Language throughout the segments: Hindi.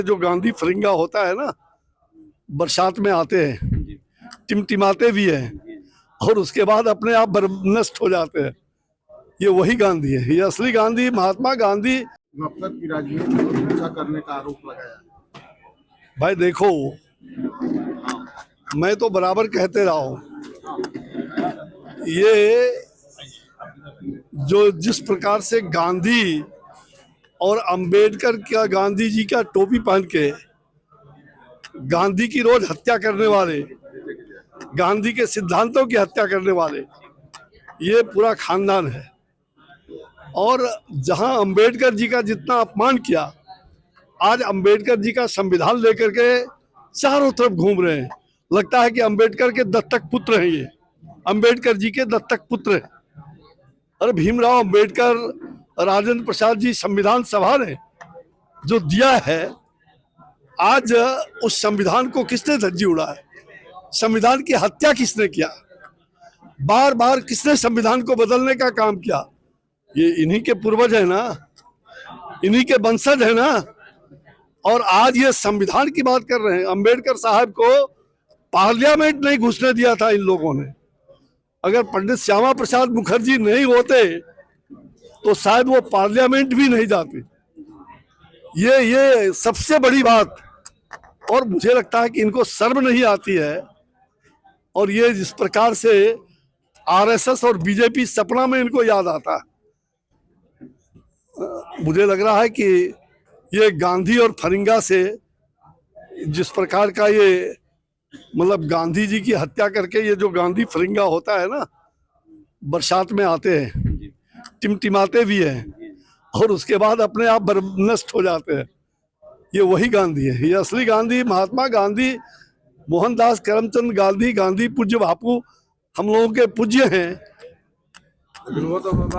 जो गांधी फरिंगा होता है ना, बरसात में आते हैं, टिमटिमाते भी हैं और उसके बाद अपने आप नष्ट हो जाते हैं। ये वही गांधी है, ये असली गांधी, महात्मा गांधी। नफरत की राजनीति को हिंसा करने का आरोप लगाया। भाई देखो, मैं तो बराबर कहते रहा हूँ, ये जो जिस प्रकार से गांधी और अंबेडकर का, गांधी जी का टोपी पहन के गांधी की रोज हत्या करने वाले, गांधी के सिद्धांतों की हत्या करने वाले, ये पूरा खानदान है। और जहां अंबेडकर जी का जितना अपमान किया, आज अंबेडकर जी का संविधान लेकर के चारों तरफ घूम रहे हैं। लगता है कि अंबेडकर के दत्तक पुत्र हैं, ये अंबेडकर जी के दत्तक पुत्र हैं। अरे भीमराव अंबेडकर, राजेंद्र प्रसाद जी, संविधान सभा ने जो दिया है, आज उस संविधान को किसने धज्जी उड़ाया? संविधान की हत्या किसने किया? बार बार किसने संविधान को बदलने का काम किया? ये इन्हीं के पूर्वज है ना, इन्हीं के वंशज है ना। और आज ये संविधान की बात कर रहे हैं। अंबेडकर साहब को पार्लियामेंट नहीं घुसने दिया था इन लोगों ने। अगर पंडित श्यामा प्रसाद मुखर्जी नहीं होते तो शायद वो पार्लियामेंट भी नहीं जाते। ये सबसे बड़ी बात। और मुझे लगता है कि इनको शर्म नहीं आती है। और ये जिस प्रकार से आरएसएस और बीजेपी सपना में इनको याद आता है, मुझे लग रहा है कि ये गांधी और फरिंगा से जिस प्रकार का ये, मतलब गांधी जी की हत्या करके ये जो गांधी फरिंगा होता है ना, बरसात में आते हैं, टिमटिमाते भी हैं और उसके बाद अपने आप नष्ट हो जाते हैं। ये वही गांधी है, ये असली गांधी, महात्मा गांधी, मोहनदास करमचंद गांधी, गांधी पूज्य बापू हम लोगों के पूज्य हैं।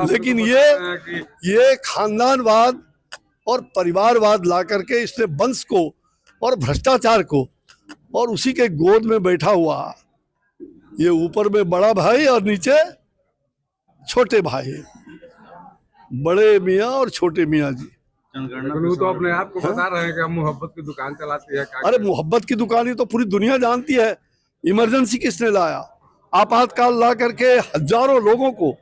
लेकिन ये खानदानवाद और परिवारवाद ला करके इसने वंश को और भ्रष्टाचार को, और उसी के गोद में बैठा हुआ, ये ऊपर में बड़ा भाई और नीचे छोटे भाई, बड़े मियाँ और छोटे मियाँ जी। वो तो अपने आप को बता रहे हैं कि हम मोहब्बत की दुकान चलाती है। अरे मोहब्बत की दुकान ही तो पूरी दुनिया जानती है। इमरजेंसी किसने लाया? आपातकाल ला करके हजारों लोगों को,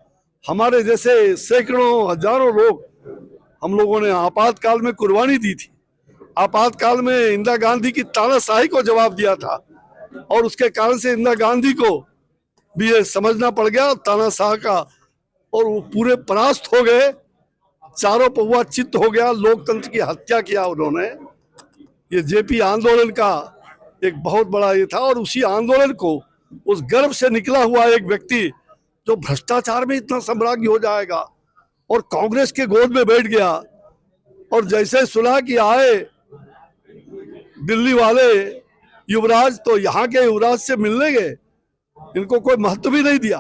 हमारे जैसे सैकड़ों हजारों लोग, हम लोगों ने आपातकाल में कुर्बानी दी थी। आपातकाल में इंदिरा गांधी की तानाशाही को जवाब दिया था और उसके कारण से इंदिरा गांधी को भी ये समझना पड़ गया तानाशाह का, और वो पूरे परास्त हो गए, चारों पहुआ चित्त हो गया। लोकतंत्र की हत्या किया उन्होंने। ये जेपी आंदोलन का एक बहुत बड़ा ये था। और उसी आंदोलन को, उस गर्भ से निकला हुआ एक व्यक्ति जो भ्रष्टाचार में इतना सम्राज्ञी हो जाएगा और कांग्रेस के गोद में बैठ गया, और जैसे सुना कि आए दिल्ली वाले युवराज, तो यहाँ के युवराज से मिलने गए, इनको कोई महत्व भी नहीं दिया।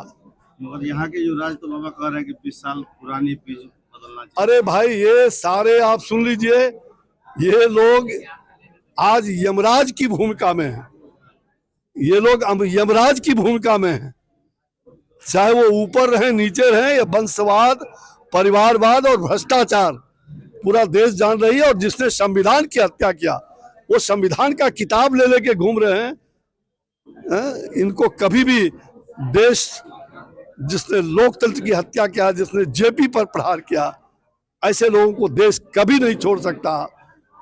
मगर यहाँ के युवराज तो बाबा कह रहे हैं कि 20 साल पुरानी पीढ़ी बदलना चाहिए। अरे भाई, ये सारे आप सुन लीजिए, ये लोग आज यमराज की भूमिका में हैं। ये लोग यमराज की भूमिका में हैं, चाहे वो ऊपर रहे नीचे रहे। ये वंशवाद, परिवारवाद और भ्रष्टाचार पूरा देश जान रही है। और जिसने संविधान की हत्या किया, वो संविधान का किताब ले लेके घूम रहे हैं। इनको कभी भी देश, जिसने लोकतंत्र की हत्या किया, जिसने जेपी पर प्रहार किया, ऐसे लोगों को देश कभी नहीं छोड़ सकता।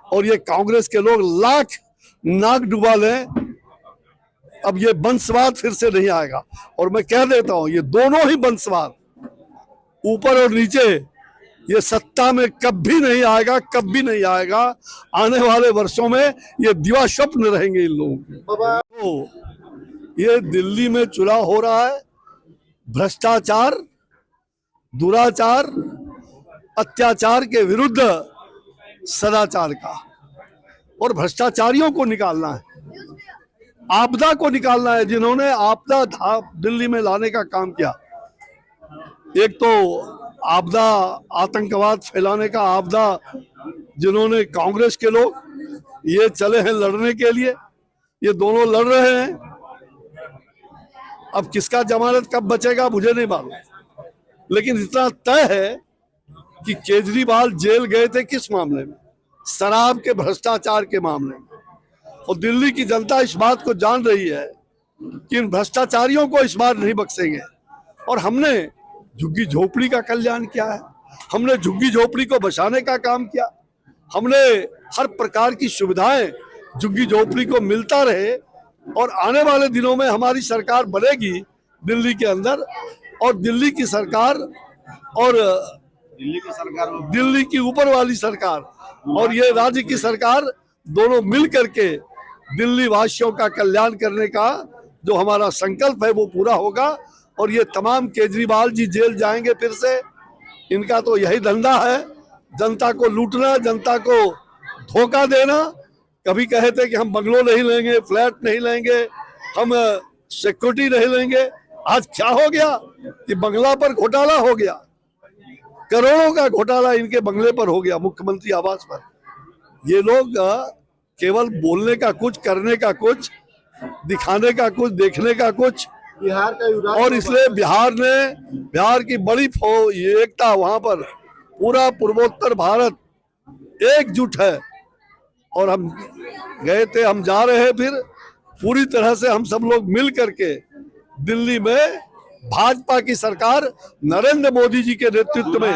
और ये कांग्रेस के लोग लाख नाक डुबा लें, अब ये वंशवाद फिर से नहीं आएगा। और मैं कह देता हूं, ये दोनों ही वंशवाद, ऊपर और नीचे, ये सत्ता में कभी नहीं आएगा, कभी नहीं आएगा। आने वाले वर्षों में ये दिवा स्वप्न रहेंगे इन लोगों के। तो ये दिल्ली में चुनाव हो रहा है, भ्रष्टाचार, दुराचार, अत्याचार के विरुद्ध सदाचार का। और भ्रष्टाचारियों को निकालना है, आपदा को निकालना है, जिन्होंने आपदा दिल्ली में लाने का काम किया। एक तो आपदा, आतंकवाद फैलाने का आपदा, जिन्होंने कांग्रेस के लोग, ये चले हैं लड़ने के लिए, ये दोनों लड़ रहे हैं। अब किसका जमानत कब बचेगा मुझे नहीं मालूम, लेकिन इतना तय है कि केजरीवाल जेल गए थे किस मामले में? शराब के भ्रष्टाचार के मामले में। और दिल्ली की जनता इस बात को जान रही है कि इन भ्रष्टाचारियों को इस बार नहीं बख्शेंगे। और हमने झुग्गी झोपड़ी का कल्याण किया है, हमने झुग्गी झोपड़ी को बचाने का काम किया, हमने हर प्रकार की सुविधाएं झुग्गी झोपड़ी को मिलता रहे। और आने वाले दिनों में हमारी सरकार बनेगी दिल्ली के अंदर, और दिल्ली की सरकार और दिल्ली की ऊपर वाली सरकार और ये राज्य की सरकार दोनों मिल करके दिल्ली वासियों का कल्याण करने का जो हमारा संकल्प है वो पूरा होगा। और ये तमाम केजरीवाल जी जेल जाएंगे फिर से, इनका तो यही धंधा है, जनता को लूटना, जनता को धोखा देना। कभी कहे थे कि हम बंगलो नहीं लेंगे, फ्लैट नहीं लेंगे, हम सिक्योरिटी नहीं लेंगे। आज क्या हो गया कि बंगला पर घोटाला हो गया, करोड़ों का घोटाला इनके बंगले पर हो गया, मुख्यमंत्री आवास पर। ये लोग केवल बोलने का कुछ, करने का कुछ, दिखाने का कुछ, देखने का कुछ। बिहार का युवराज और इसलिए बिहार की बड़ी एकता, वहां पर पूरा पूर्वोत्तर भारत एकजुट है। और हम गए थे, हम जा रहे हैं, फिर पूरी तरह से हम सब लोग मिल करके दिल्ली में भाजपा की सरकार नरेंद्र मोदी जी के नेतृत्व में,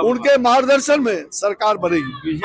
उनके मार्गदर्शन में सरकार बनेगी।